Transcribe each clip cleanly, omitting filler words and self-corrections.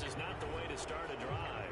This is not the way to start a drive.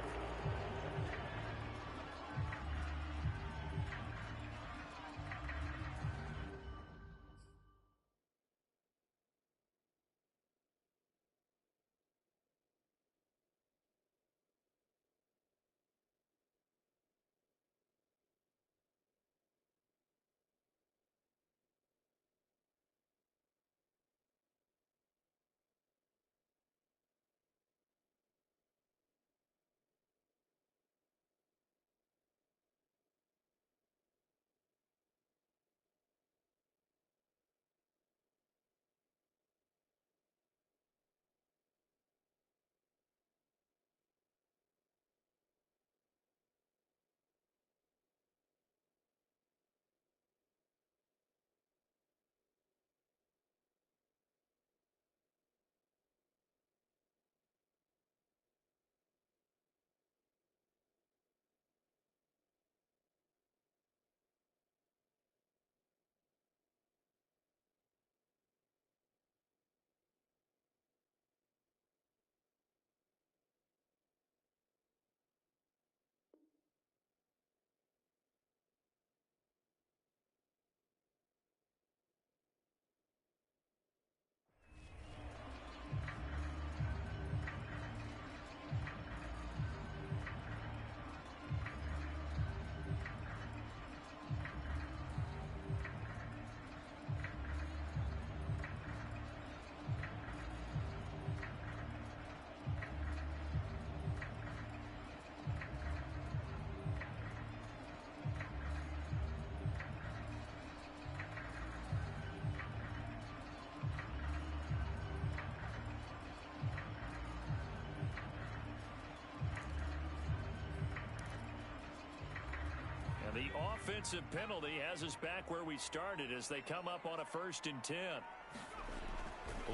The offensive penalty has us back where we started as they come up on a 1st and 10.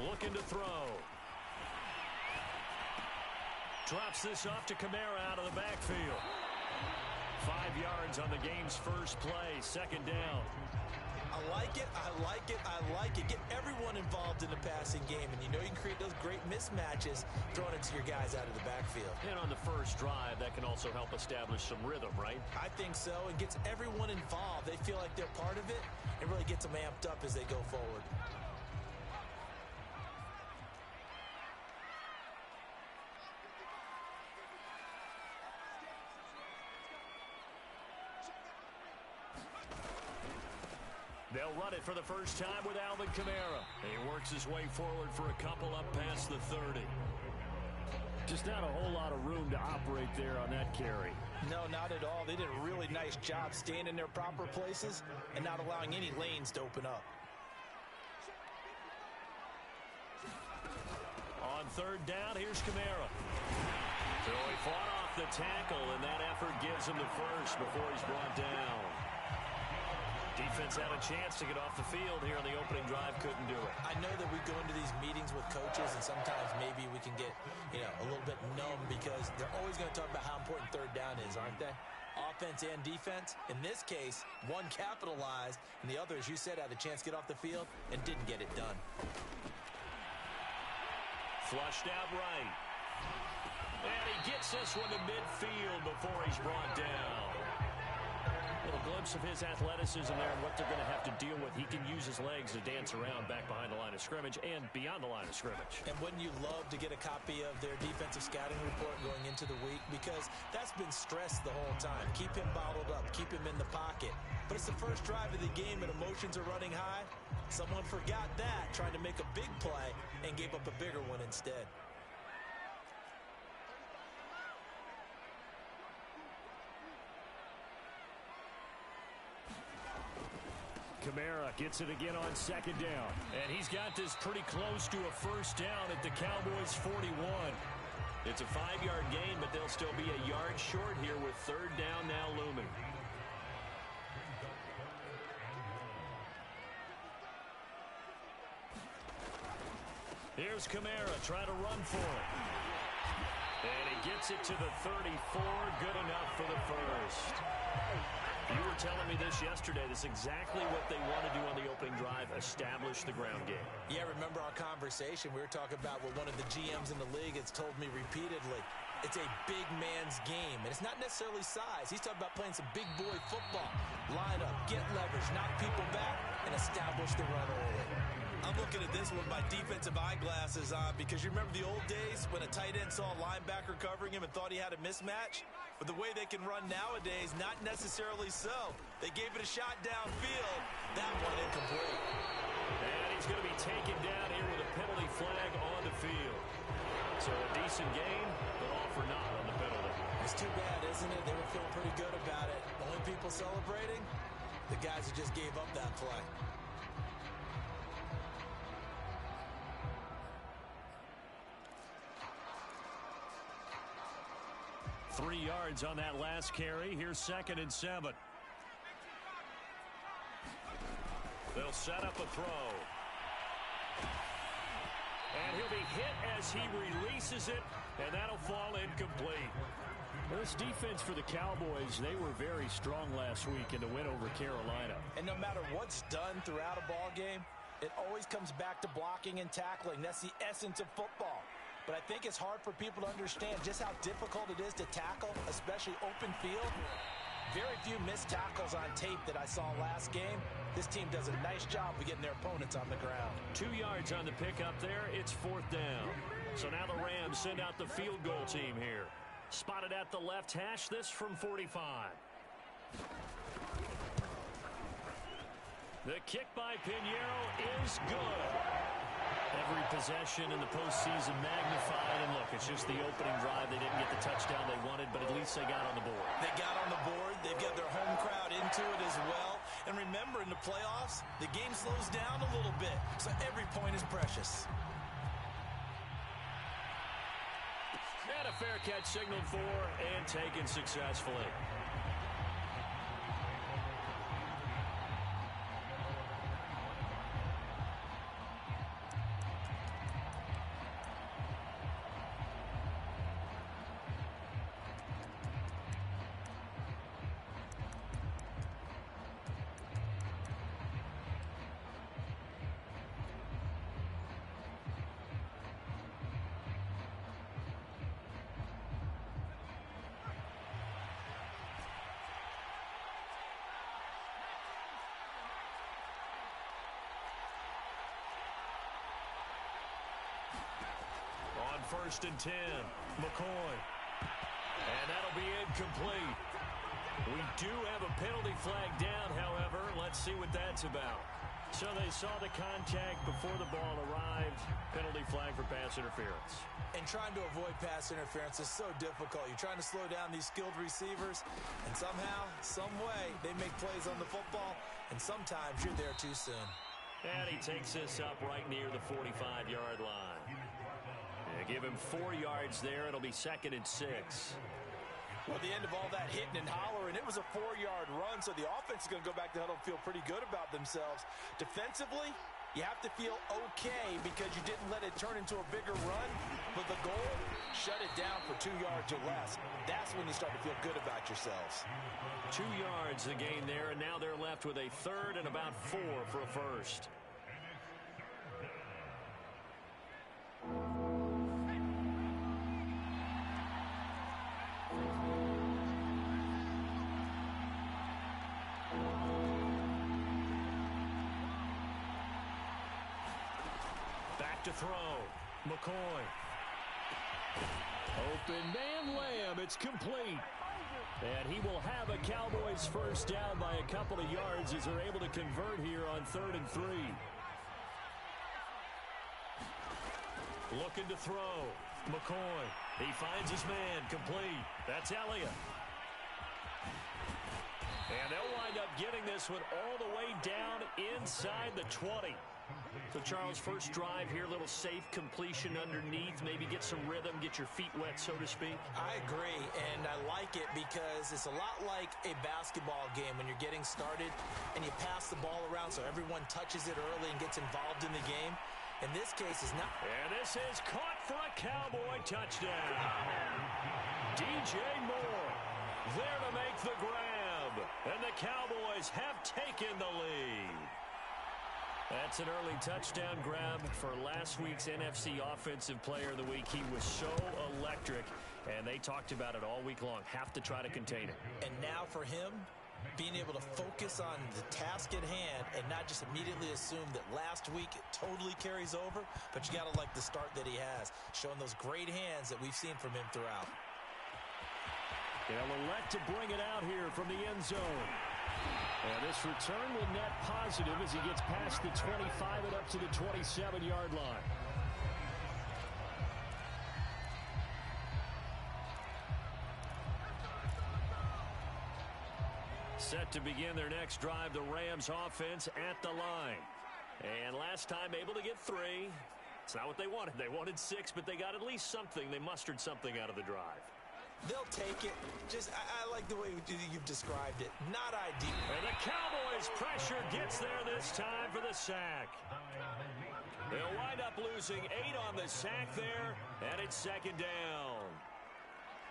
Looking to throw. Drops this off to Kamara out of the backfield. 5 yards on the game's first play, 2nd down. I like it, I like it, I like it. Get everyone involved in the passing game, and you know you can create those great mismatches throwing it to your guys out of the backfield. And on the first drive, that can also help establish some rhythm, right? I think so. It gets everyone involved. They feel like they're part of it and really gets them amped up as they go forward. They'll run it for the first time with Alvin Kamara. He works his way forward for a couple up past the 30. Just not a whole lot of room to operate there on that carry. No, not at all. They did a really nice job staying in their proper places and not allowing any lanes to open up. On 3rd down, here's Kamara. So he fought off the tackle, and that effort gives him the first before he's brought down. Defense had a chance to get off the field here on the opening drive, couldn't do it. I know that we go into these meetings with coaches, and sometimes maybe we can get, a little bit numb because they're always going to talk about how important 3rd down is, aren't they? Offense and defense. In this case, one capitalized, and the other, as you said, had a chance to get off the field and didn't get it done. Flushed out right. And he gets this one to midfield before he's brought down. A little glimpse of his athleticism there and what they're going to have to deal with. He can use his legs to dance around back behind the line of scrimmage and beyond the line of scrimmage. And wouldn't you love to get a copy of their defensive scouting report going into the week? Because that's been stressed the whole time. Keep him bottled up. Keep him in the pocket. But it's the first drive of the game and emotions are running high. Someone forgot that, trying to make a big play and gave up a bigger one instead. Kamara gets it again on 2nd down. And he's got this pretty close to a 1st down at the Cowboys' 41. It's a 5-yard gain, but they'll still be a yard short here with 3rd down now looming. Here's Kamara trying to run for it. And he Gets it to the 34. Good enough for the first. You were telling me this yesterday. This is exactly what they want to do on the opening drive, establish the ground game. Yeah, remember our conversation? We were talking about what one of the GMs in the league has told me repeatedly. It's a big man's game, and it's not necessarily size. He's talking about playing some big boy football. Line up, get leverage, knock people back, and establish the run early. I'm looking at this with my defensive eyeglasses on because you remember the old days when a tight end saw a linebacker covering him and thought he had a mismatch? But the way they can run nowadays, not necessarily so. They gave it a shot downfield. That one incomplete. And he's going to be taken down here with a penalty flag on the field. So a decent game, but all for naught on the penalty. It's too bad, isn't it? They were feeling pretty good about it. Only people celebrating? The guys who just gave up that play. 3 yards on that last carry. Here's 2nd and 7. They'll set up a throw. And he'll be hit as he releases it, and that'll fall incomplete. Well, this defense for the Cowboys, they were very strong last week in the win over Carolina. And no matter what's done throughout a ball game, it always comes back to blocking and tackling. That's the essence of football. But I think it's hard for people to understand just how difficult it is to tackle, especially open field. Very few missed tackles on tape that I saw last game. This team does a nice job of getting their opponents on the ground. 2 yards on the pickup there. It's 4th down. So now the Rams send out the field goal team here. Spotted at the left hash, this from 45. The kick by Pinheiro is good. Every possession in the postseason magnified. And look, it's just the opening drive. They didn't get the touchdown they wanted, but at least they got on the board. They got on the board. They've got their home crowd into it as well. And remember, in the playoffs, the game slows down a little bit. So every point is precious. And a fair catch signaled for and taken successfully. On 1st and 10, McCoy. And that'll be incomplete. We do have a penalty flag down, however. Let's see what that's about. So they saw the contact before the ball arrived. Penalty flag for pass interference. And trying to avoid pass interference is so difficult. You're trying to slow down these skilled receivers, and somehow, some way, they make plays on the football, and sometimes you're there too soon. And he takes this up right near the 45-yard line. Give him 4 yards there. It'll be 2nd and 6. Well, at the end of all that hitting and hollering, it was a 4-yard run, so the offense is going to go back to huddle and feel pretty good about themselves. Defensively, you have to feel okay because you didn't let it turn into a bigger run, but the goal, shut it down for 2 yards or less. That's when you start to feel good about yourselves. 2 yards the gain there, and now they're left with a 3rd and about 4 for a first. To throw, McCoy. Open man Lamb, it's complete. And he will have a Cowboys first down by a couple of yards as they're able to convert here on 3rd and 3. Looking to throw, McCoy. He finds his man, complete. That's Elliott. And they'll wind up getting this one all the way down inside the 20. So, Charles, first drive here, little safe completion underneath, maybe get some rhythm, get your feet wet, so to speak. I agree, and I like it because it's a lot like a basketball game when you're getting started and you pass the ball around so everyone touches it early and gets involved in the game. In this case, is not. And this is caught for a Cowboy touchdown. DJ Moore there to make the grab. And the Cowboys have taken the lead. That's an early touchdown grab for last week's NFC Offensive Player of the Week. He was so electric, and they talked about it all week long. Have to try to contain it. And now for him, being able to focus on the task at hand and not just immediately assume that last week it totally carries over, but you got to like the start that he has, showing those great hands that we've seen from him throughout. They'll elect to bring it out here from the end zone. And this return will net positive as he gets past the 25 and up to the 27-yard line. Set to begin their next drive, the Rams offense at the line. And last time able to get 3. It's not what they wanted. They wanted 6, but they got at least something. They mustered something out of the drive. They'll take it. Just, I like the way you've described it. Not ideal. And the Cowboys' pressure gets there this time for the sack. They'll wind up losing 8 on the sack there, and it's second down.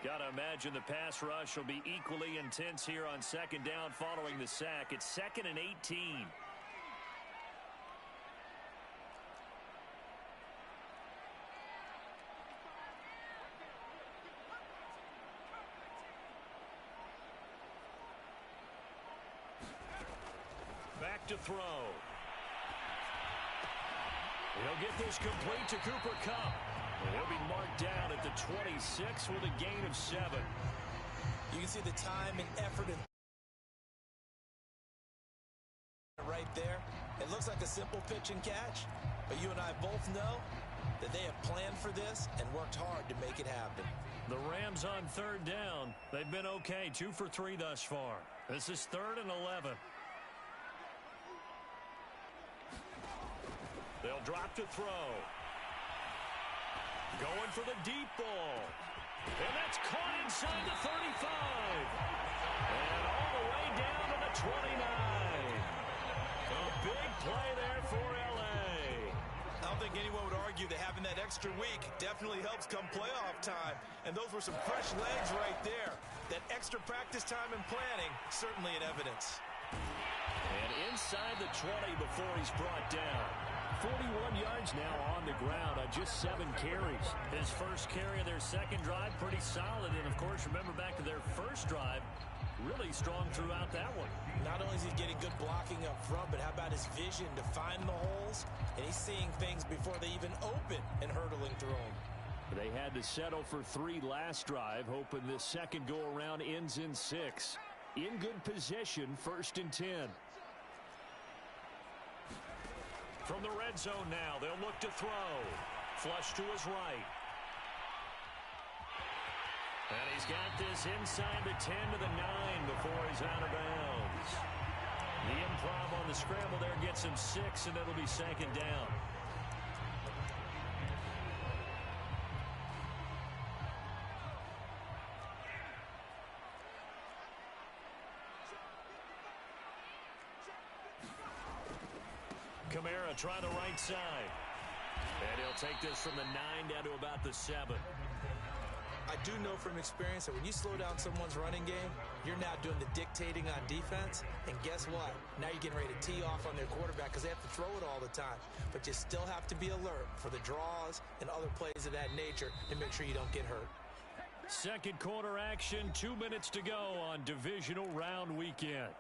Got to imagine the pass rush will be equally intense here on second down following the sack. It's 2nd and 18. Back to throw. He'll get this complete to Cooper Kupp. He'll be marked down at the 26 with a gain of 7. You can see the time and effort right there. It looks like a simple pitch and catch, but you and I both know that they have planned for this and worked hard to make it happen. The Rams on third down. They've been okay, 2 for 3 thus far. This is 3rd and 11. They'll drop to throw. Going for the deep ball. And that's caught inside the 35. And all the way down to the 29. A big play there for L.A. I don't think anyone would argue that having that extra week definitely helps come playoff time. And those were some fresh legs right there. That extra practice time and planning, certainly in evidence. And inside the 20 before he's brought down. 41 yards now on the ground on just 7 carries. His first carry of their second drive, pretty solid. And, of course, remember back to their first drive, really strong throughout that one. Not only is he getting good blocking up front, but how about his vision to find the holes? And he's seeing things before they even open and hurdling through them. They had to settle for 3 last drive, hoping this second go-around ends in 6. In good position, 1st and 10. From the red zone now, they'll look to throw. Flush to his right. And he's got this inside the 10 to the 9 before he's out of bounds. The improv on the scramble there gets him 6, and it'll be second down. Kamara trying the right side. And he'll take this from the 9 down to about the 7. I do know from experience that when you slow down someone's running game, you're now doing the dictating on defense. And guess what? Now you're getting ready to tee off on their quarterback because they have to throw it all the time. But you still have to be alert for the draws and other plays of that nature and make sure you don't get hurt. Second quarter action, 2 minutes to go on divisional round weekend.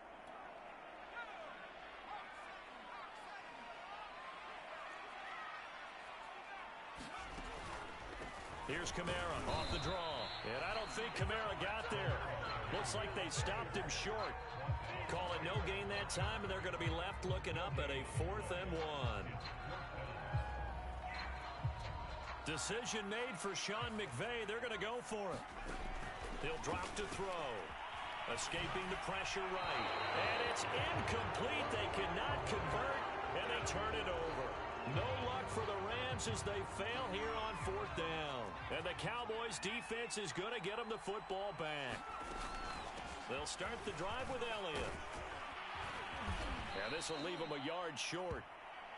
Here's Kamara off the draw. And I don't think Kamara got there. Looks like they stopped him short. Call it no gain that time, and they're going to be left looking up at a 4th and 1. Decision made for Sean McVay. They're going to go for it. He'll drop to throw. Escaping the pressure right. And it's incomplete. They cannot convert, and they turn it over. No luck for the Rams as they fail here on 4th down. And the Cowboys' defense is going to get them the football back. They'll start the drive with Elliott. And this will leave them a yard short.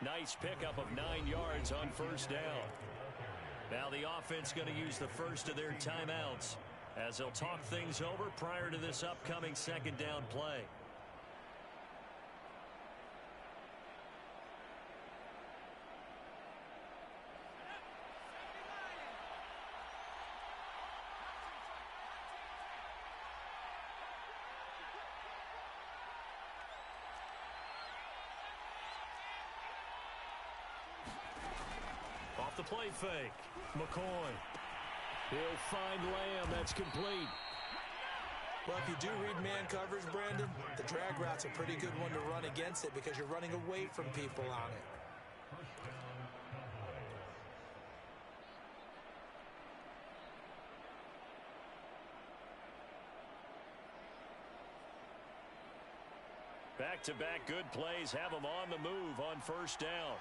Nice pickup of 9 yards on first down. Now the offense going to use the first of their timeouts as they'll talk things over prior to this upcoming second down play. Off the play fake. McCoy. He'll find Lamb. That's complete. Well, if you do read man coverage, Brandon, the drag route's a pretty good one to run against it because you're running away from people on it. Back-to-back good plays have them on the move on first down.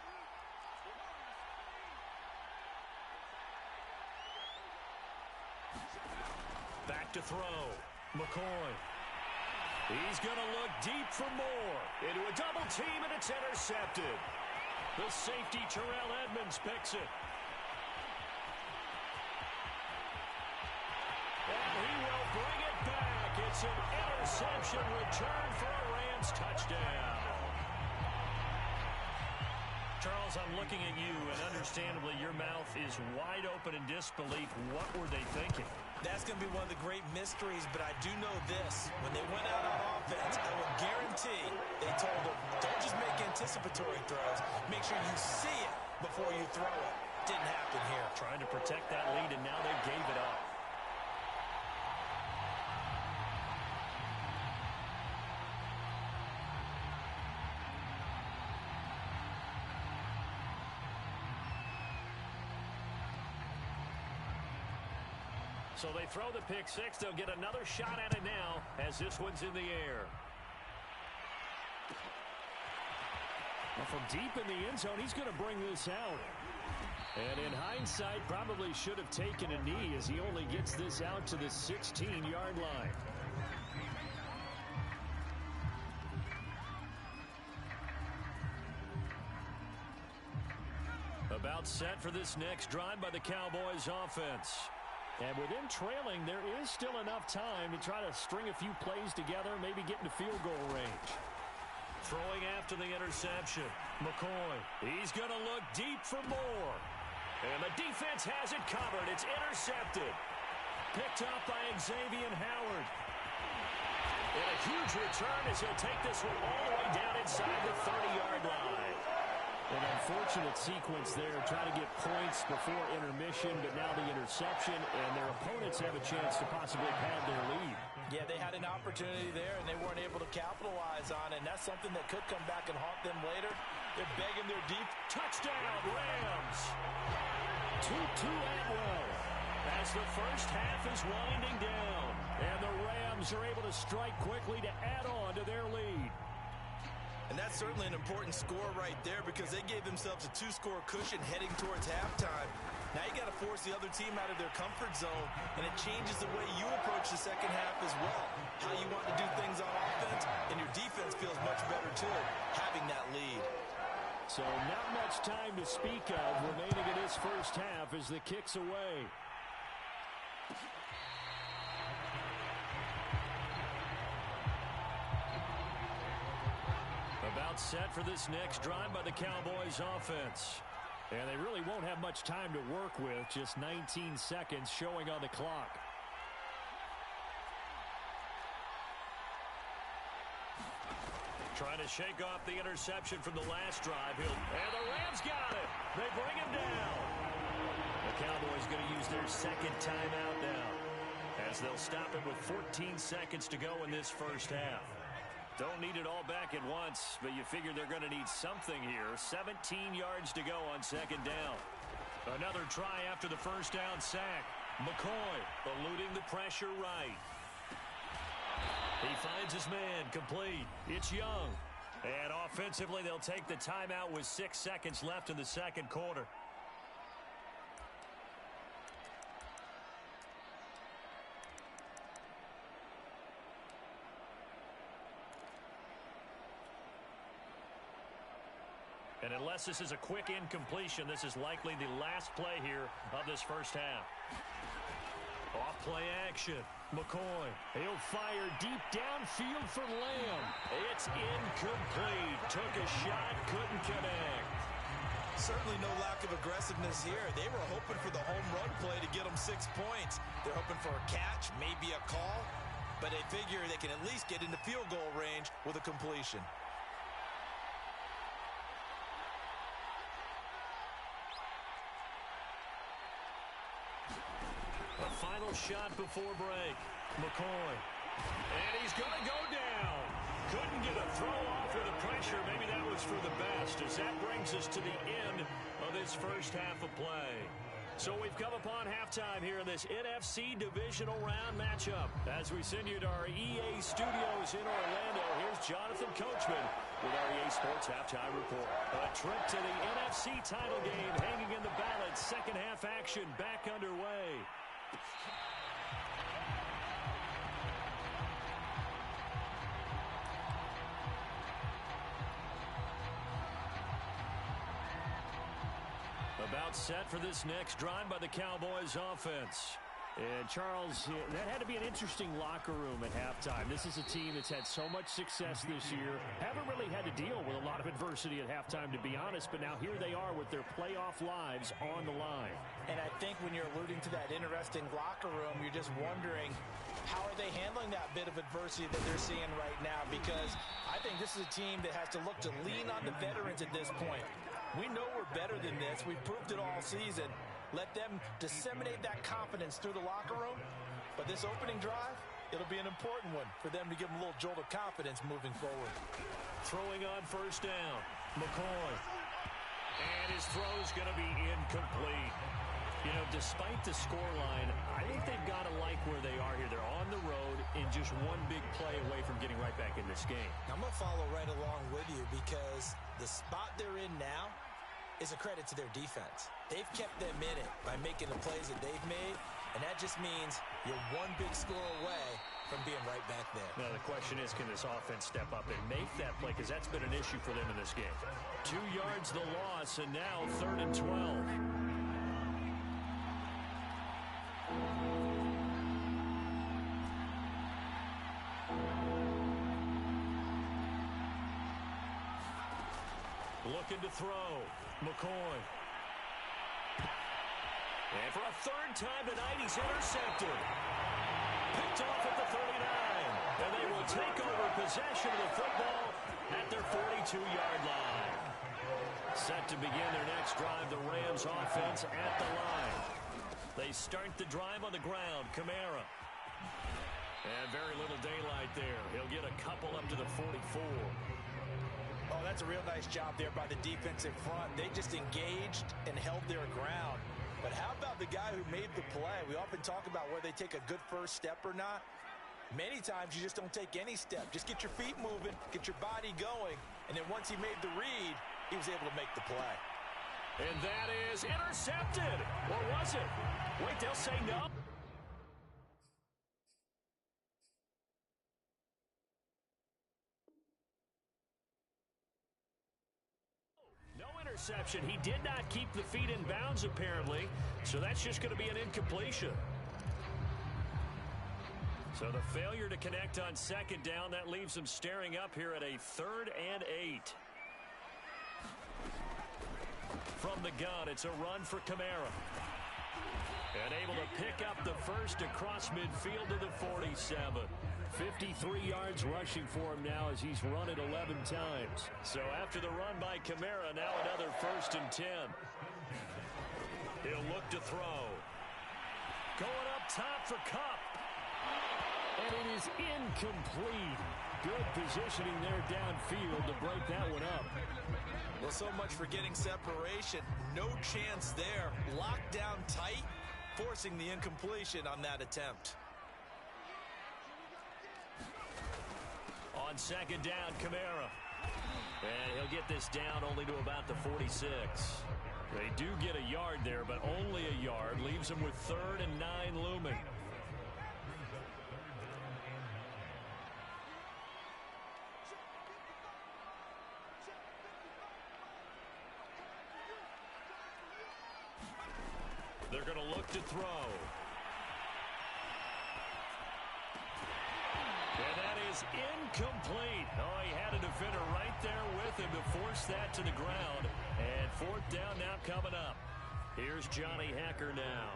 Back to throw. McCoy. He's going to look deep for more. Into a double team, and it's intercepted. The safety, Terrell Edmonds, picks it. And he will bring it back. It's an interception return for a Rams touchdown. Charles, I'm looking at you, and understandably your mouth is wide open in disbelief. What were they thinking? That's going to be one of the great mysteries, but I do know this. When they went out on offense, I would guarantee they told them, don't just make anticipatory throws. Make sure you see it before you throw it. Didn't happen here. Trying to protect that lead, and now they gave it up. So they throw the pick six. They'll get another shot at it now as this one's in the air. Well, from deep in the end zone, he's going to bring this out. And in hindsight, probably should have taken a knee as he only gets this out to the 16-yard line. About set for this next drive by the Cowboys offense. And with them trailing, there is still enough time to try to string a few plays together, maybe get into field goal range. Throwing after the interception. McCoy. He's going to look deep for more. And the defense has it covered. It's intercepted. Picked up by Xavier Howard. And a huge return as he'll take this one all the way down inside the 30-yard line. An unfortunate sequence there, trying to get points before intermission, but now the interception, and their opponents have a chance to possibly pad their lead. Yeah, they had an opportunity there, and they weren't able to capitalize on it, and that's something that could come back and haunt them later. They're begging their deep. Touchdown, Rams! 2-2 Atwell as the first half is winding down, and the Rams are able to strike quickly to add on to their lead. And that's certainly an important score right there because they gave themselves a 2-score cushion heading towards halftime. Now you got to force the other team out of their comfort zone, and it changes the way you approach the second half as well. How you want to do things on offense, and your defense feels much better too, having that lead. So not much time to speak of remaining in this first half as the kick's away. About set for this next drive by the Cowboys offense. And they really won't have much time to work with, just 19 seconds showing on the clock. Trying to shake off the interception from the last drive. And the Rams got it. They bring him down. The Cowboys going to use their second timeout now, as they'll stop it with 14 seconds to go in this first half. Don't need it all back at once, but you figure they're going to need something here. 17 yards to go on second down. Another try after the first down sack. McCoy eluding the pressure right. He finds his man complete. It's Young. And offensively, they'll take the timeout with 6 seconds left in the second quarter. And unless this is a quick incompletion, this is likely the last play here of this first half. Off play action. McCoy. He'll fire deep downfield for Lamb. It's incomplete. Took a shot, couldn't connect. Certainly no lack of aggressiveness here. They were hoping for the home run play to get them 6 points. They're hoping for a catch, maybe a call, but they figure they can at least get into field goal range with a completion. A final shot before break. McCoy. And he's going to go down. Couldn't get a throw off with the pressure. Maybe that was for the best, as that brings us to the end of this first half of play. So we've come upon halftime here in this NFC Divisional Round matchup. As we send you to our EA studios in Orlando, here's Jonathan Coachman with our EA Sports Halftime Report. A trip to the NFC title game hanging in the balance. Second half action back underway. About set for this next drive by the Cowboys offense. And, Charles, that had to be an interesting locker room at halftime. This is a team that's had so much success this year. Haven't really had to deal with a lot of adversity at halftime, to be honest. But now here they are with their playoff lives on the line. And I think when you're alluding to that interesting locker room, you're just wondering, how are they handling that bit of adversity that they're seeing right now? Because I think this is a team that has to look to lean on the veterans at this point. We know we're better than this. We've proved it all season. Let them disseminate that confidence through the locker room. But this opening drive, it'll be an important one for them to give them a little jolt of confidence moving forward. Throwing on first down, McCoy. And his throw's going to be incomplete. You know, despite the scoreline, I think they've got to like where they are here. They're on the road and just one big play away from getting right back in this game. I'm going to follow right along with you because the spot they're in now is a credit to their defense. They've kept them in it by making the plays that they've made, and that just means you're one big score away from being right back there. Now, the question is, can this offense step up and make that play? Because that's been an issue for them in this game. 2 yards the loss, and now 3rd and 12. Looking to throw. McCoy. And for a 3rd time tonight, he's intercepted. Picked off at the 39. And they will take over possession of the football at their 42-yard line. Set to begin their next drive, the Rams offense at the line. They start the drive on the ground. Kamara. And very little daylight there. He'll get a couple up to the 44. Oh, that's a real nice job there by the defensive front. They just engaged and held their ground. But how about the guy who made the play? We often talk about whether they take a good first step or not. Many times you just don't take any step. Just get your feet moving, get your body going, and then once he made the read, he was able to make the play. And that is intercepted. Or was it? Wait, they'll say no. Interception. He did not keep the feet in bounds, apparently, so that's just going to be an incompletion. So the failure to connect on 2nd down, that leaves him staring up here at a 3rd and 8. From the gun, it's a run for Kamara. And able to pick up the first across midfield to the 47. 53 yards rushing for him now as he's run it 11 times. So after the run by Kamara, now another 1st and 10. He'll look to throw. Going up top for Kupp. And it is incomplete. Good positioning there downfield to break that one up. Well, so much for getting separation. No chance there. Locked down tight, forcing the incompletion on that attempt. On 2nd down, Kamara. And he'll get this down only to about the 46. They do get a yard there, but only a yard. Leaves them with 3rd and 9 looming. They're going to look to throw. And that is incomplete. Oh, he had a defender right there with him to force that to the ground. And fourth down now coming up. Here's Johnny Hacker now,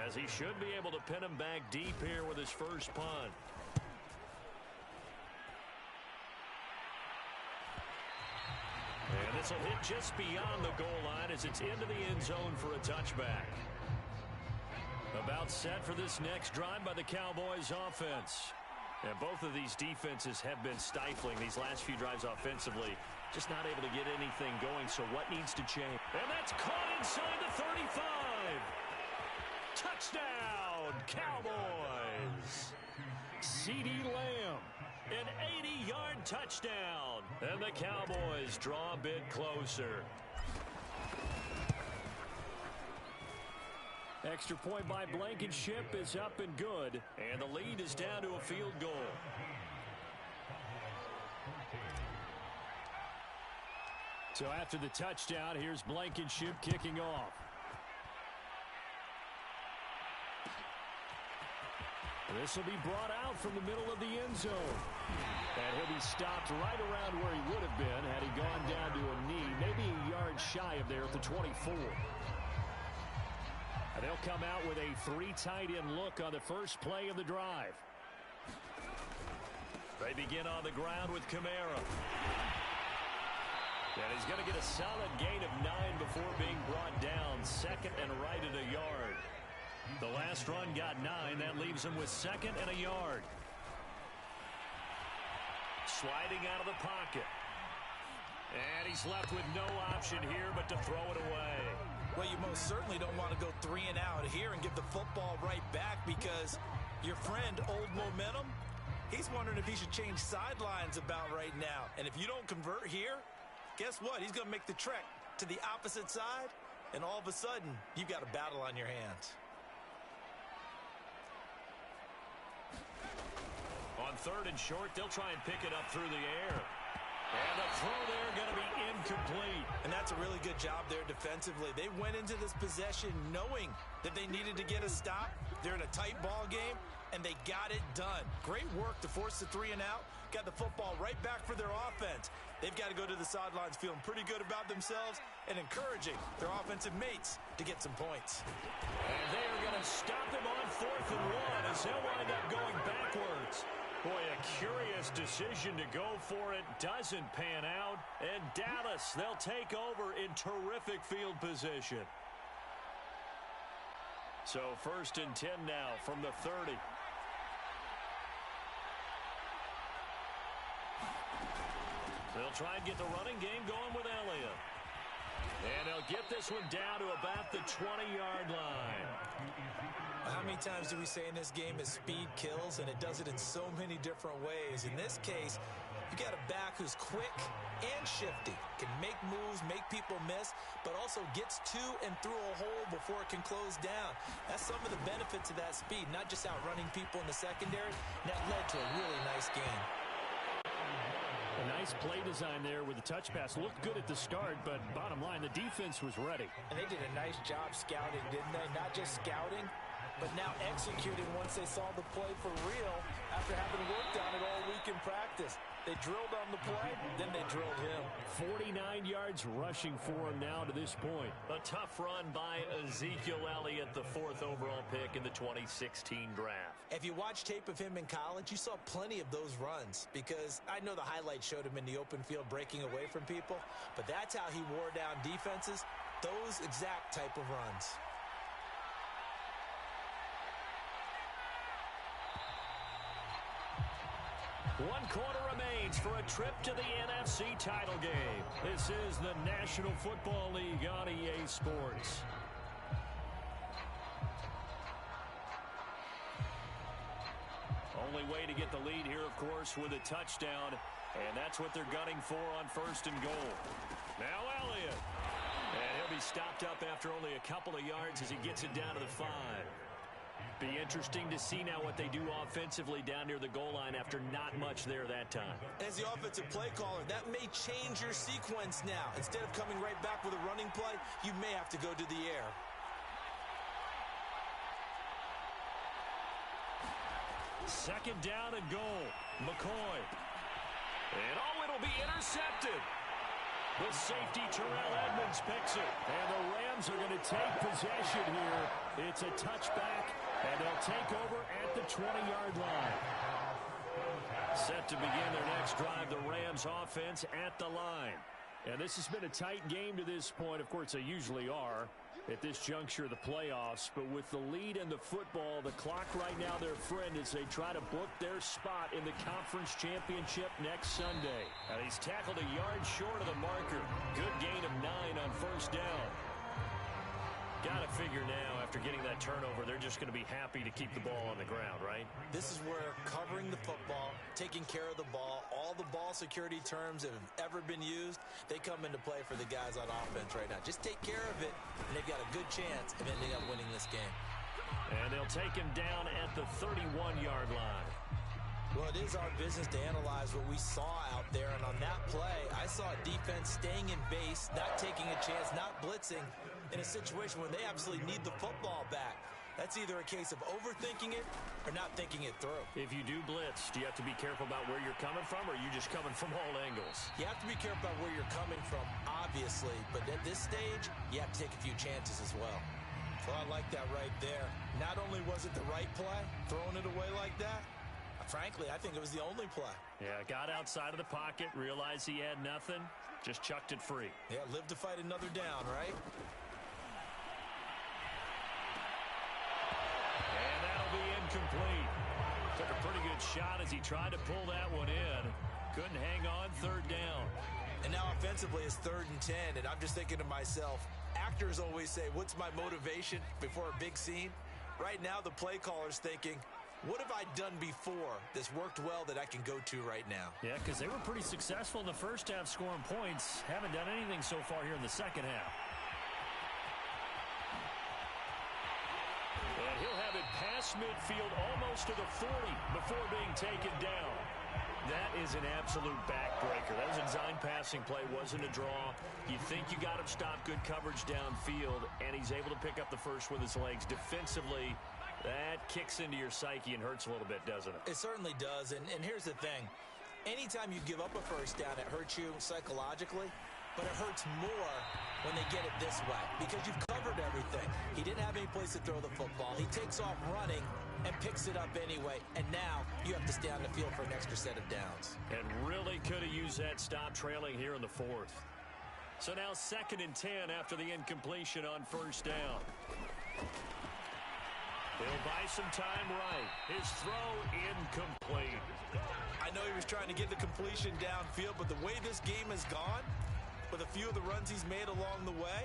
as he should be able to pin him back deep here with his first punt. And this will hit just beyond the goal line as it's into the end zone for a touchback. About set for this next drive by the Cowboys offense. And both of these defenses have been stifling these last few drives offensively. Just not able to get anything going, so what needs to change? And that's caught inside the 35. Touchdown, Cowboys. CeeDee Lamb, an 80-yard touchdown. And the Cowboys draw a bit closer. Extra point by Blankenship is up and good, and the lead is down to a field goal. So after the touchdown, here's Blankenship kicking off. This will be brought out from the middle of the end zone. And he'll be stopped right around where he would have been had he gone down to a knee, maybe a yard shy of there at the 24. And they'll come out with a 3 tight end look on the first play of the drive. They begin on the ground with Kamara. And he's going to get a solid gain of 9 before being brought down. Second and right at a yard. The last run got 9. That leaves him with second and a yard. Sliding out of the pocket. And he's left with no option here but to throw it away. Well, you most certainly don't want to go 3 and out here and give the football right back because your friend, Old Momentum, he's wondering if he should change sidelines about right now. And if you don't convert here, guess what? He's going to make the trek to the opposite side, and all of a sudden, you've got a battle on your hands. On third and short, they'll try and pick it up through the air. And the throw there going to be incomplete. And that's a really good job there defensively. They went into this possession knowing that they needed to get a stop. They're in a tight ball game, and they got it done. Great work to force the 3 and out. Got the football right back for their offense. They've got to go to the sidelines feeling pretty good about themselves and encouraging their offensive mates to get some points. And they are going to stop him on 4th and 1 as they'll wind up going backwards. Boy, a curious decision to go for it. Doesn't pan out. And Dallas, they'll take over in terrific field position. So 1st and 10 now from the 30. They'll try and get the running game going with Elliott. And they'll get this one down to about the 20-yard line. How many times do we say in this game is speed kills, and it does it in so many different ways. In this case, you got a back who's quick and shifty, can make moves, make people miss, but also gets to and through a hole before it can close down. That's some of the benefits of that speed, not just outrunning people in the secondary. And that led to a really nice game. A nice play design there with the touch pass. Looked good at the start, but bottom line, the defense was ready. And they did a nice job scouting, didn't they? Not just scouting, but now executing once they saw the play for real after having worked on it all week in practice. They drilled on the play, then they drilled him. 49 yards rushing for him now to this point. A tough run by Ezekiel Elliott, the 4th overall pick in the 2016 draft. If you watch tape of him in college, you saw plenty of those runs because I know the highlights showed him in the open field breaking away from people, but that's how he wore down defenses, those exact type of runs. One quarter remains for a trip to the NFC title game. This is the National Football League on EA Sports. Only way to get the lead here, of course, with a touchdown, and that's what they're gunning for on 1st and goal. Now Elliott. And he'll be stopped up after only a couple of yards as he gets it down to the 5. Be interesting to see now what they do offensively down near the goal line after not much there that time. As the offensive play caller, that may change your sequence now. Instead of coming right back with a running play, you may have to go to the air. Second down and goal. McCoy. And it'll be intercepted. The safety, Terrell Edmonds, picks it. And the Rams are going to take possession here. It's a touchback, and they'll take over at the 20-yard line. Set to begin their next drive, the Rams offense at the line. And this has been a tight game to this point. Of course, they usually are at this juncture of the playoffs. But with the lead in the football, the clock right now their friend as they try to book their spot in the conference championship next Sunday. And he's tackled a yard short of the marker. Good gain of 9 on first down. Got to figure now, after getting that turnover, they're just going to be happy to keep the ball on the ground, right? This is where covering the football, taking care of the ball, all the ball security terms that have ever been used, they come into play for the guys on offense right now. Just take care of it, and they've got a good chance of ending up winning this game. And they'll take him down at the 31-yard line. Well, it is our business to analyze what we saw out there, and on that play, I saw a defense staying in base, not taking a chance, not blitzing, in a situation where they absolutely need the football back. That's either a case of overthinking it or not thinking it through. If you do blitz, do you have to be careful about where you're coming from, or are you just coming from all angles? You have to be careful about where you're coming from, obviously, but at this stage, you have to take a few chances as well. So I like that right there. Not only was it the right play, throwing it away like that, frankly, I think it was the only play. Yeah, got outside of the pocket, realized he had nothing, just chucked it free. Yeah, live to fight another down, right? And that'll be incomplete. Took a pretty good shot as he tried to pull that one in. Couldn't hang on, third down. And now offensively it's 3rd and 10, and I'm just thinking to myself, actors always say, what's my motivation before a big scene? Right now the play caller's thinking, what have I done before that's worked well that I can go to right now? Yeah, because they were pretty successful in the first half scoring points. Haven't done anything so far here in the second half. And he'll have it past midfield almost to the 40 before being taken down. That is an absolute backbreaker. That was a design passing play, wasn't a draw. You think you got him stopped, good coverage downfield, and he's able to pick up the first with his legs. Defensively, that kicks into your psyche and hurts a little bit, doesn't it? It certainly does, and here's the thing. Anytime you give up a first down, it hurts you psychologically, but it hurts more when they get it this way because you've covered everything. He didn't have any place to throw the football. He takes off running and picks it up anyway, and now you have to stay on the field for an extra set of downs. And really could have used that stop trailing here in the 4th. So now 2nd and 10 after the incompletion on first down. He'll buy some time right. His throw incomplete. I know he was trying to get the completion downfield, but the way this game has gone, with a few of the runs he's made along the way,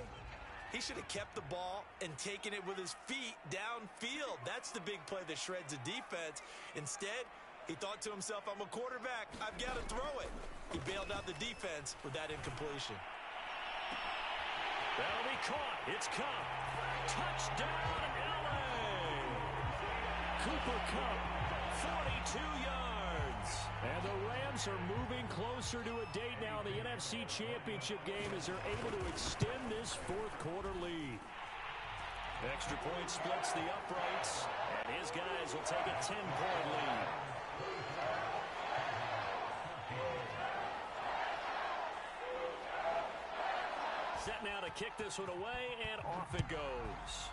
he should have kept the ball and taken it with his feet downfield. That's the big play that shreds a defense. Instead, he thought to himself, I'm a quarterback. I've got to throw it. He bailed out the defense with that incompletion. That'll be caught. It's Kupp. Touchdown, LA! Cooper Kupp, 42 yards. And the Rams are moving closer to a date now in the NFC Championship game as they're able to extend this 4th quarter lead. Extra point splits the uprights, and his guys will take a 10-point lead. Set now to kick this one away, and off it goes.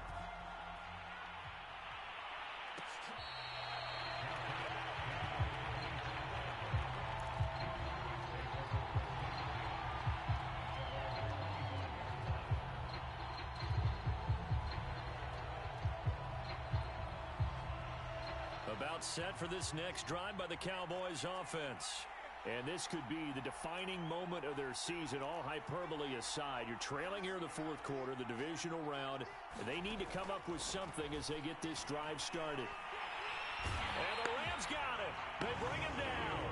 About set for this next drive by the Cowboys offense. And this could be the defining moment of their season, all hyperbole aside. You're trailing here in the 4th quarter, the divisional round, and they need to come up with something as they get this drive started. And the Rams got it. They bring him down.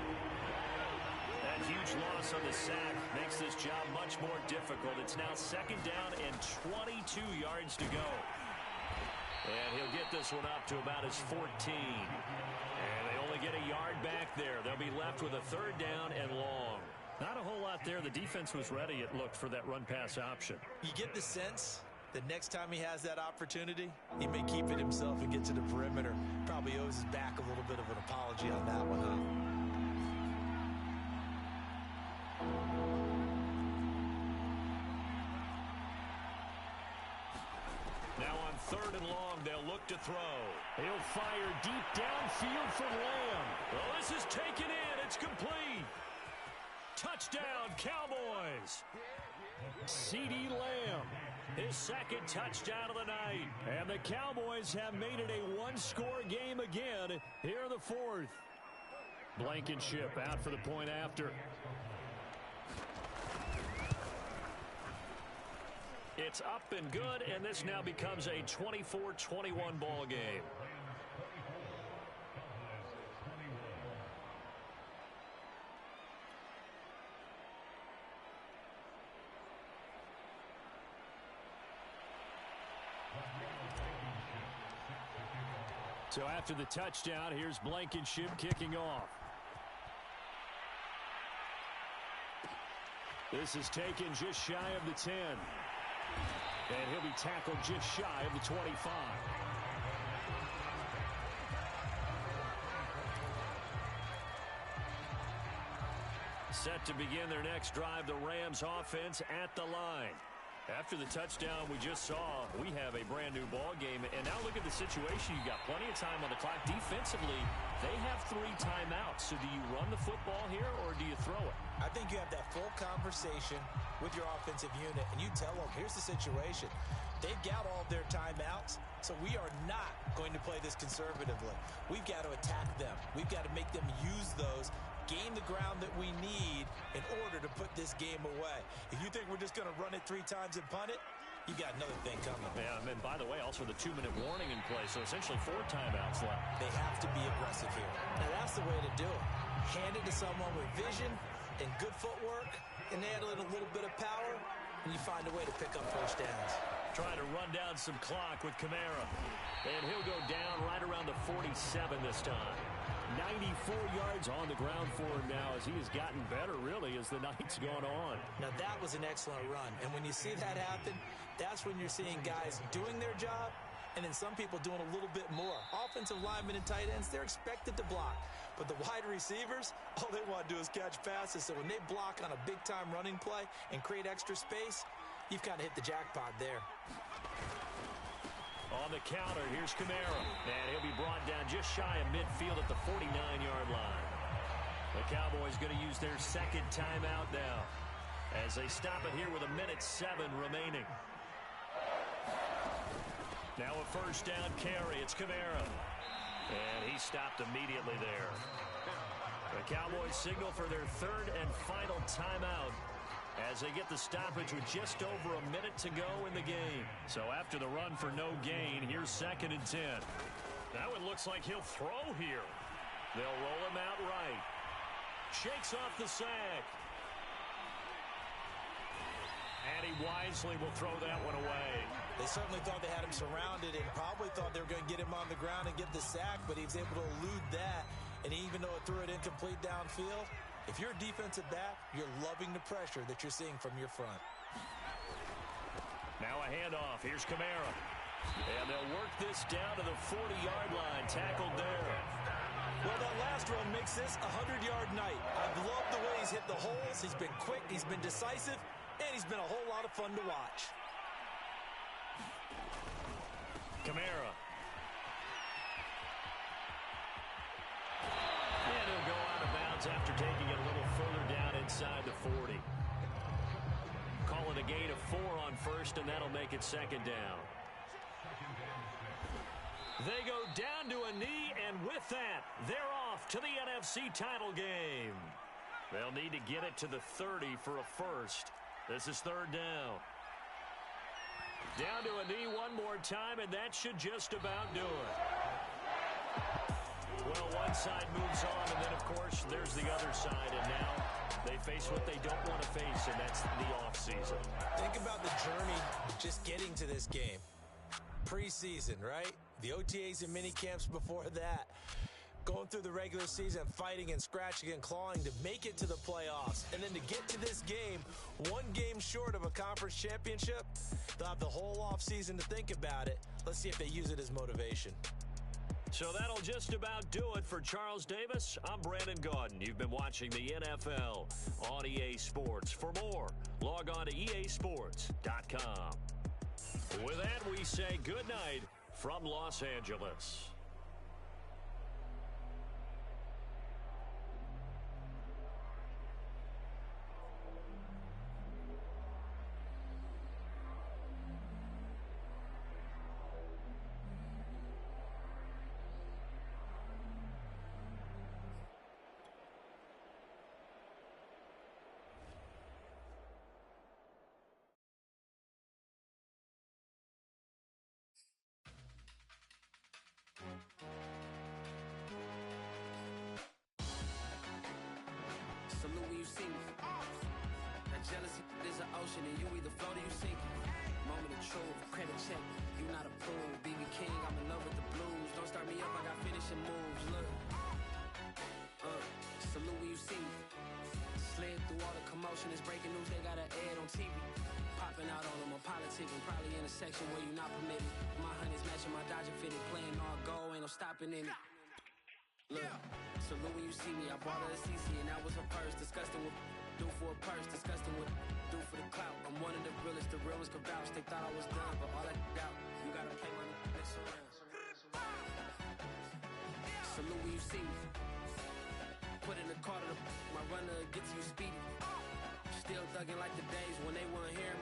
That huge loss on the sack makes this job much more difficult. It's now 2nd down and 22 yards to go. And he'll get this one up to about his 14. And they only get a yard back there. They'll be left with a 3rd down and long. Not a whole lot there. The defense was ready, it looked, for that run-pass option. You get the sense The next time he has that opportunity, he may keep it himself and get to the perimeter. Probably owes his back a little bit of an apology on that one, huh? Now on 3rd and long, they'll look to throw. He'll fire deep downfield for Lamb. Well, this is taken in. It's complete. Touchdown, Cowboys. CeeDee Lamb, his 2nd touchdown of the night. And the Cowboys have made it a one-score game again here in the 4th. Blankenship out for the point after. It's up and good, and this now becomes a 24-21 ball game. So after the touchdown, here's Blankenship kicking off. This is taken just shy of the 10. And he'll be tackled just shy of the 25. Set to begin their next drive, the Rams offense at the line. After the touchdown we just saw, we have a brand new ball game. And now look at the situation. You got plenty of time on the clock. Defensively, they have 3 timeouts. So do you run the football here or do you throw it? I think you have that full conversation with your offensive unit, and you tell them, here's the situation. They've got all their timeouts, so we are not going to play this conservatively. We've got to attack them. We've got to make them use those, gain the ground that we need in order to put this game away. If you think we're just going to run it 3 times and punt it, you got another thing coming. Yeah, and by the way, also the 2-minute warning in play, so essentially 4 timeouts left. They have to be aggressive here. Now, that's the way to do it. Hand it to someone with vision and good footwork, and add in a little bit of power, and you find a way to pick up first downs. Trying to run down some clock with Kamara. And he'll go down right around the 47 this time. 94 yards on the ground for him now as he has gotten better, really, as the night's gone on. Now, that was an excellent run. And when you see that happen, that's when you're seeing guys doing their job and then some people doing a little bit more. Offensive linemen and tight ends, they're expected to block. But the wide receivers, all they want to do is catch passes. So when they block on a big-time running play and create extra space, you've kind of hit the jackpot there. On the counter, here's Kamara. And he'll be brought down just shy of midfield at the 49-yard line. The Cowboys going to use their 2nd timeout now as they stop it here with 1:07 remaining. Now a 1st down carry. It's Kamara. And he stopped immediately there. The Cowboys signal for their 3rd and final timeout as they get the stoppage with just over a minute to go in the game. So after the run for no gain, here's 2nd and 10. Now it looks like he'll throw here. They'll roll him out right. Shakes off the sack. And he wisely will throw that one away. They certainly thought they had him surrounded and probably thought they were going to get him on the ground and get the sack, but he was able to elude that. And even though it threw it incomplete downfield, if you're a defensive back, you're loving the pressure that you're seeing from your front. Now a handoff. Here's Kamara. And they'll work this down to the 40-yard line. Tackled there. Well, that last run makes this a 100-yard night. I've loved the way he's hit the holes. He's been quick. He's been decisive. And he's been a whole lot of fun to watch. Kamara. And he'll go out of bounds after taking it a little further down inside the 40. Call it a gain of 4 on 1st, and that'll make it 2nd down. They go down to a knee, and with that, they're off to the NFC title game. They'll need to get it to the 30 for a 1st. This is 3rd down. Down to a knee one more time, and that should just about do it. Well, one side moves on, and then, of course, there's the other side, and now they face what they don't want to face, and that's the offseason. Think about the journey just getting to this game. Preseason, right? The OTAs and mini camps before that. Going through the regular season, fighting and scratching and clawing to make it to the playoffs. And then to get to this game, one game short of a conference championship, they'll have the whole offseason to think about it. Let's see if they use it as motivation. So that'll just about do it for Charles Davis. I'm Brandon Gaudin. You've been watching the NFL on EA Sports. For more, log on to easports.com. With that, we say good night from Los Angeles. Salute when you see me. That jealousy is an ocean and you either float or you sink. Moment of truth, credit check, you not approved. BB King, I'm in love with the blues. Don't start me up, I got finishing moves. Look, salute when you see me. Slid through all the commotion, it's breaking news, they got an ad on TV. Popping out on them, I'm politicking, probably in a section where you not permitted. My honey's matching my Dodger fitted, playing all go, ain't no stopping in it. Look, salute when you see me. I bought her a CC and that was her purse. Disgusting with do for a purse. Disgusting with do for the clout. I'm one of the realest. The realest could vouch. They thought I was done, but all that doubt. You gotta play my next around. Salute when you see me. Put in the car to my runner gets you speedy. Still thugging like the days when they weren't hearing